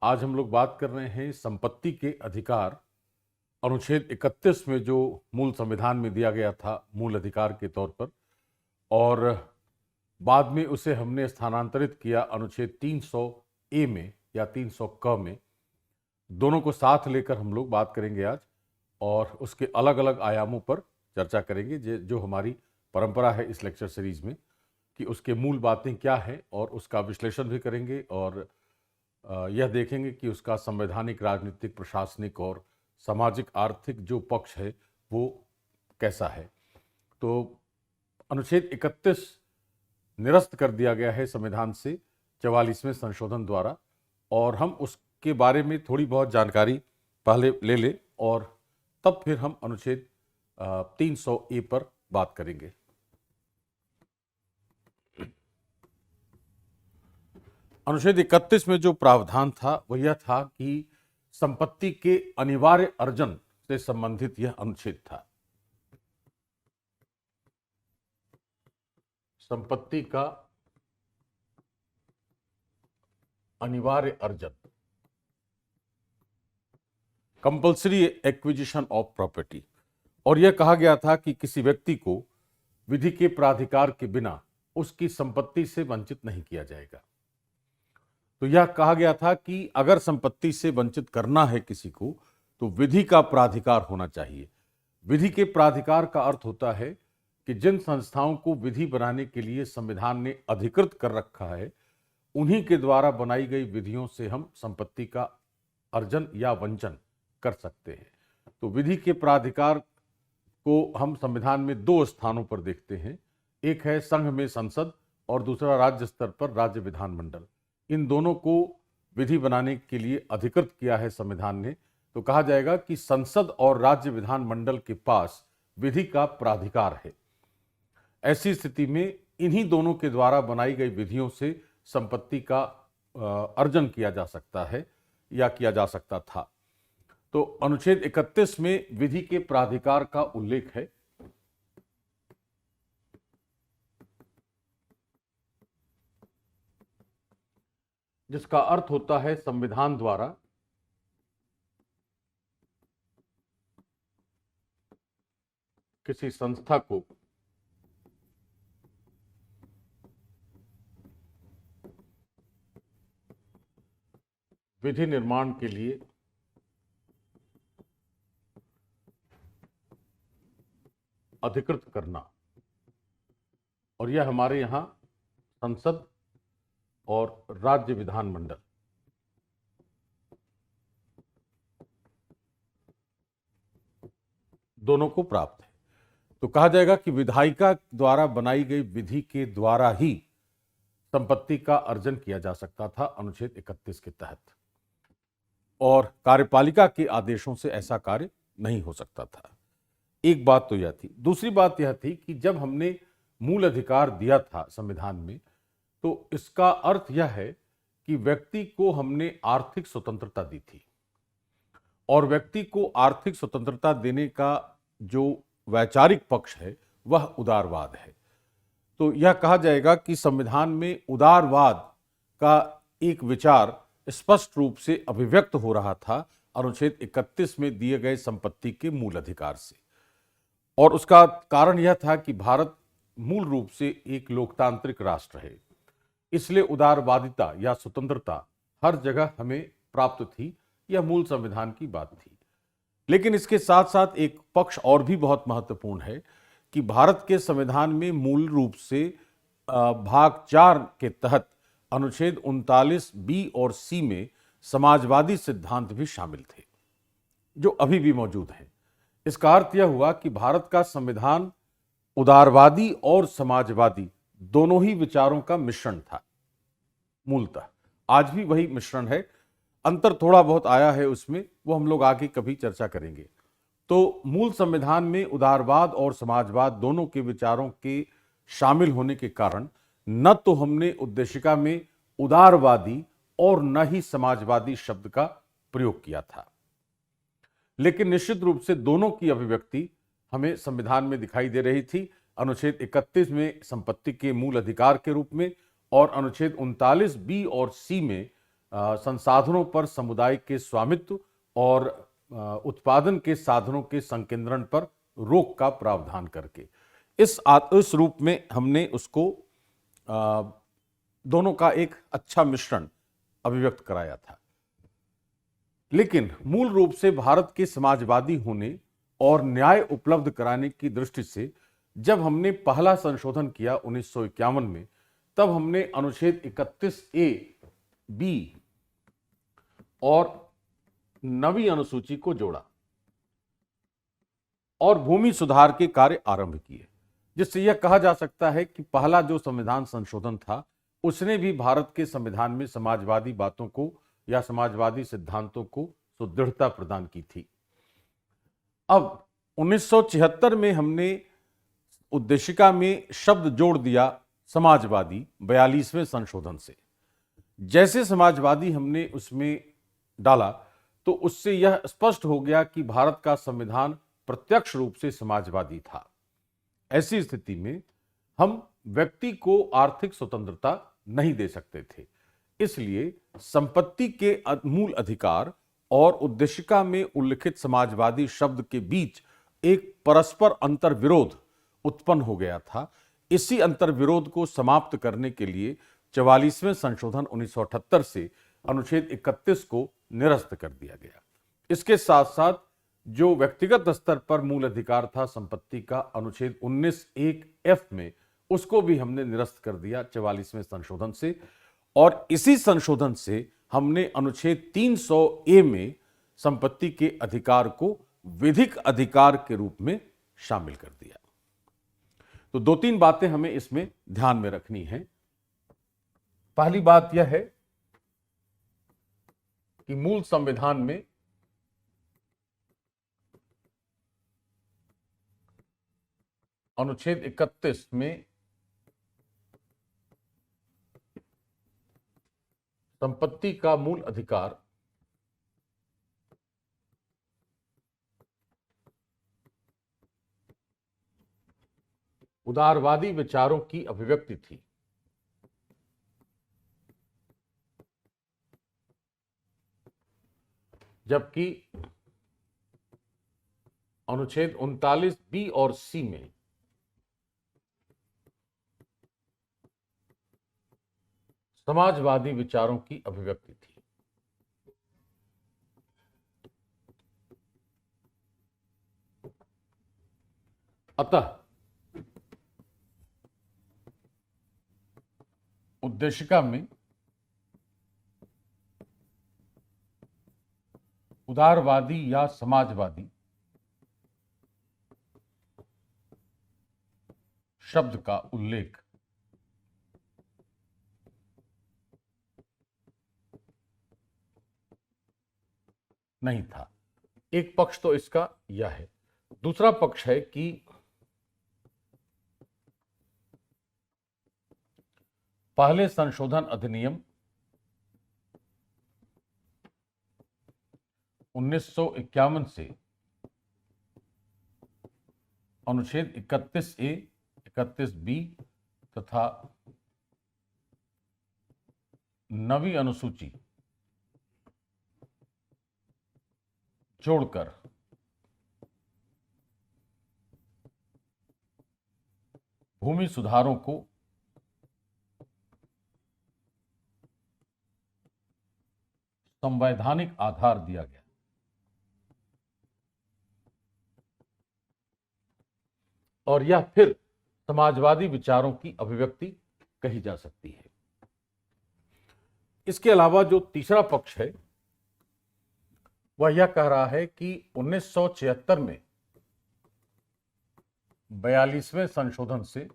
आज हम लोग बात कर रहे हैं संपत्ति के अधिकार। अनुच्छेद 31 में जो मूल संविधान में दिया गया था मूल अधिकार के तौर पर, और बाद में उसे हमने स्थानांतरित किया अनुच्छेद 300 ए में या 300 क में। दोनों को साथ लेकर हम लोग बात करेंगे आज, और उसके अलग अलग आयामों पर चर्चा करेंगे जो हमारी परंपरा है इस लेक्चर सीरीज में, कि उसके मूल बातें क्या हैं, और उसका विश्लेषण भी करेंगे और यह देखेंगे कि उसका संवैधानिक, राजनीतिक, प्रशासनिक और सामाजिक आर्थिक जो पक्ष है वो कैसा है। तो अनुच्छेद 31 निरस्त कर दिया गया है संविधान से 44वें संशोधन द्वारा, और हम उसके बारे में थोड़ी बहुत जानकारी पहले ले लें और तब फिर हम अनुच्छेद 300 ए पर बात करेंगे। अनुच्छेद 31 में जो प्रावधान था वह यह था कि संपत्ति के अनिवार्य अर्जन से संबंधित यह अनुच्छेद था। संपत्ति का अनिवार्य अर्जन, कंपल्सरी एक्विजिशन ऑफ प्रॉपर्टी, और यह कहा गया था कि किसी व्यक्ति को विधि के प्राधिकार के बिना उसकी संपत्ति से वंचित नहीं किया जाएगा। तो यह कहा गया था कि अगर संपत्ति से वंचित करना है किसी को तो विधि का प्राधिकार होना चाहिए। विधि के प्राधिकार का अर्थ होता है कि जिन संस्थाओं को विधि बनाने के लिए संविधान ने अधिकृत कर रखा है, उन्हीं के द्वारा बनाई गई विधियों से हम संपत्ति का अर्जन या वंचन कर सकते हैं। तो विधि के प्राधिकार को हम संविधान में दो स्थानों पर देखते हैं, एक है संघ में संसद और दूसरा राज्य स्तर पर राज्य विधानमंडल। इन दोनों को विधि बनाने के लिए अधिकृत किया है संविधान ने। तो कहा जाएगा कि संसद और राज्य विधानमंडल के पास विधि का प्राधिकार है। ऐसी स्थिति में इन्हीं दोनों के द्वारा बनाई गई विधियों से संपत्ति का अर्जन किया जा सकता है या किया जा सकता था। तो अनुच्छेद 31 में विधि के प्राधिकार का उल्लेख है। जिसका अर्थ होता है संविधान द्वारा किसी संस्था को विधि निर्माण के लिए अधिकृत करना, और यह हमारे यहां संसद और राज्य विधानमंडल दोनों को प्राप्त है। तो कहा जाएगा कि विधायिका द्वारा बनाई गई विधि के द्वारा ही संपत्ति का अर्जन किया जा सकता था अनुच्छेद 31 के तहत, और कार्यपालिका के आदेशों से ऐसा कार्य नहीं हो सकता था। एक बात तो यह थी। दूसरी बात यह थी कि जब हमने मूल अधिकार दिया था संविधान में, तो इसका अर्थ यह है कि व्यक्ति को हमने आर्थिक स्वतंत्रता दी थी, और व्यक्ति को आर्थिक स्वतंत्रता देने का जो वैचारिक पक्ष है वह उदारवाद है। तो यह कहा जाएगा कि संविधान में उदारवाद का एक विचार स्पष्ट रूप से अभिव्यक्त हो रहा था अनुच्छेद 31 में दिए गए संपत्ति के मूल अधिकार से, और उसका कारण यह था कि भारत मूल रूप से एक लोकतांत्रिक राष्ट्र है, इसलिए उदारवादिता या स्वतंत्रता हर जगह हमें प्राप्त थी। यह मूल संविधान की बात थी। लेकिन इसके साथ साथ एक पक्ष और भी बहुत महत्वपूर्ण है कि भारत के संविधान में मूल रूप से भाग 4 के तहत अनुच्छेद 39 बी और सी में समाजवादी सिद्धांत भी शामिल थे, जो अभी भी मौजूद हैं। इसका अर्थ यह हुआ कि भारत का संविधान उदारवादी और समाजवादी दोनों ही विचारों का मिश्रण था। मूलतः आज भी वही मिश्रण है, अंतर थोड़ा बहुत आया है उसमें, वो हम लोग आगे कभी चर्चा करेंगे। तो मूल संविधान में उदारवाद और समाजवाद दोनों के विचारों के शामिल होने के कारण न तो हमने उद्देशिका में उदारवादी और न ही समाजवादी शब्द का प्रयोग किया था, लेकिन निश्चित रूप से दोनों की अभिव्यक्ति हमें संविधान में दिखाई दे रही थी। अनुच्छेद 31 में संपत्ति के मूल अधिकार के रूप में, और अनुच्छेद 39 बी और सी में संसाधनों पर समुदाय के स्वामित्व और उत्पादन के साधनों के संकेंद्रण पर रोक का प्रावधान करके इस रूप में हमने उसको दोनों का एक अच्छा मिश्रण अभिव्यक्त कराया था। लेकिन मूल रूप से भारत के समाजवादी होने और न्याय उपलब्ध कराने की दृष्टि से जब हमने पहला संशोधन किया 1951 में, तब हमने अनुच्छेद 31A, B और 9वीं अनुसूची को जोड़ा और भूमि सुधार के कार्य आरंभ किए, जिससे यह कहा जा सकता है कि पहला जो संविधान संशोधन था उसने भी भारत के संविधान में समाजवादी बातों को या समाजवादी सिद्धांतों को सुदृढ़ता प्रदान की थी। अब 1976 में हमने उद्देशिका में शब्द जोड़ दिया समाजवादी 42वें संशोधन से। जैसे समाजवादी हमने उसमें डाला तो उससे यह स्पष्ट हो गया कि भारत का संविधान प्रत्यक्ष रूप से समाजवादी था। ऐसी स्थिति में हम व्यक्ति को आर्थिक स्वतंत्रता नहीं दे सकते थे, इसलिए संपत्ति के मूल अधिकार और उद्देशिका में उल्लिखित समाजवादी शब्द के बीच एक परस्पर अंतर्विरोध उत्पन्न हो गया था। इसी अंतर्विरोध को समाप्त करने के लिए 44वें संशोधन 1978 से अनुच्छेद 31 को निरस्त कर दिया गया। इसके साथ साथ जो व्यक्तिगत स्तर पर मूल अधिकार था संपत्ति का अनुच्छेद 19(1)(f) में, उसको भी हमने निरस्त कर दिया 44वें संशोधन से। और इसी संशोधन से हमने अनुच्छेद 300A में संपत्ति के अधिकार को विधिक अधिकार के रूप में शामिल कर दिया। तो दो तीन बातें हमें इसमें ध्यान में रखनी है। पहली बात यह है कि मूल संविधान में अनुच्छेद 31 में संपत्ति का मूल अधिकार उदारवादी विचारों की अभिव्यक्ति थी। जबकि अनुच्छेद 39B और C में समाजवादी विचारों की अभिव्यक्ति थी। अतः उद्देशिका में उदारवादी या समाजवादी शब्द का उल्लेख नहीं था। एक पक्ष तो इसका यह है। दूसरा पक्ष है कि पहले संशोधन अधिनियम 1951 से अनुच्छेद 31A, 31B तथा 9वीं अनुसूची जोड़कर भूमि सुधारों को संवैधानिक आधार दिया गया और यह फिर समाजवादी विचारों की अभिव्यक्ति कही जा सकती है। इसके अलावा जो तीसरा पक्ष है वह यह कह रहा है कि 1976 में 42वें संशोधन से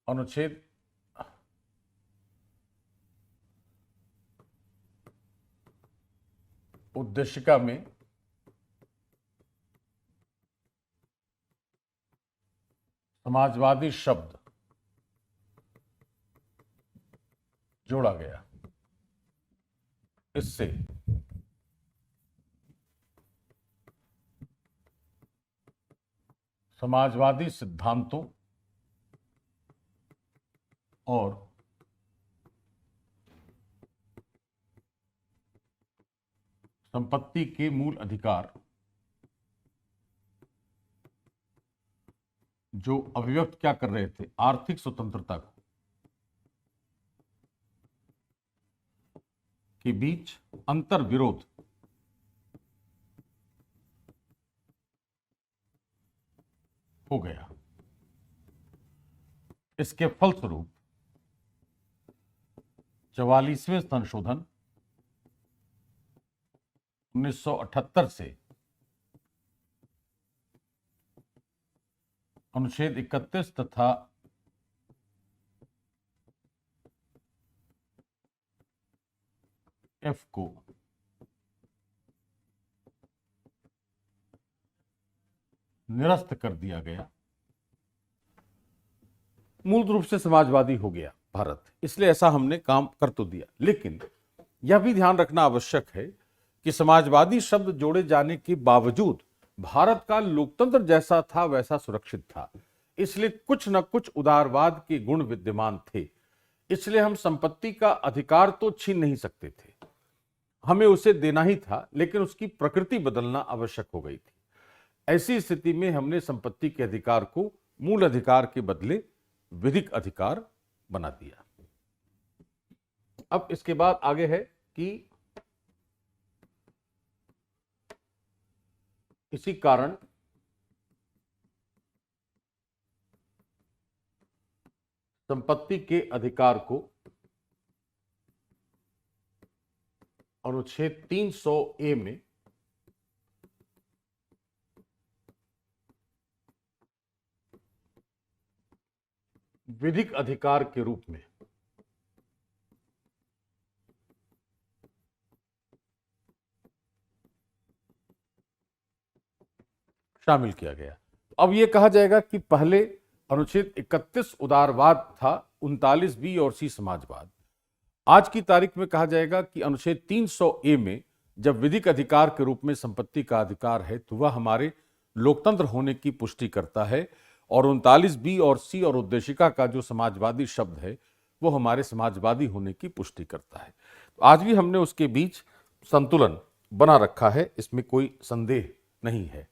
अनुच्छेद 1 उद्देशिका में समाजवादी शब्द जोड़ा गया। इससे समाजवादी सिद्धांतों और संपत्ति के मूल अधिकार जो अभिव्यक्त क्या कर रहे थे, आर्थिक स्वतंत्रता को, के बीच अंतर विरोध हो गया। इसके फलस्वरूप 44वें संशोधन 1978 से अनुच्छेद 31 तथा एफ को निरस्त कर दिया गया। मूल रूप से समाजवादी हो गया भारत, इसलिए ऐसा हमने काम कर तो दिया। लेकिन यह भी ध्यान रखना आवश्यक है कि समाजवादी शब्द जोड़े जाने के बावजूद भारत का लोकतंत्र जैसा था वैसा सुरक्षित था, इसलिए कुछ न कुछ उदारवाद के गुण विद्यमान थे। इसलिए हम संपत्ति का अधिकार तो छीन नहीं सकते थे, हमें उसे देना ही था, लेकिन उसकी प्रकृति बदलना आवश्यक हो गई थी। ऐसी स्थिति में हमने संपत्ति के अधिकार को मूल अधिकार के बदले विधिक अधिकार बना दिया। अब इसके बाद आगे है कि इसी कारण संपत्ति के अधिकार को अनुच्छेद 300A में विधिक अधिकार के रूप में शामिल किया गया। अब यह कहा जाएगा कि पहले अनुच्छेद 31 उदारवाद था, 39 बी और सी समाजवाद। आज की तारीख में कहा जाएगा कि अनुच्छेद 300A में जब विधिक अधिकार के रूप में संपत्ति का अधिकार है तो वह हमारे लोकतंत्र होने की पुष्टि करता है, और 39 बी और सी और उद्देशिका का जो समाजवादी शब्द है वो हमारे समाजवादी होने की पुष्टि करता है। तो आज भी हमने उसके बीच संतुलन बना रखा है, इसमें कोई संदेह नहीं है।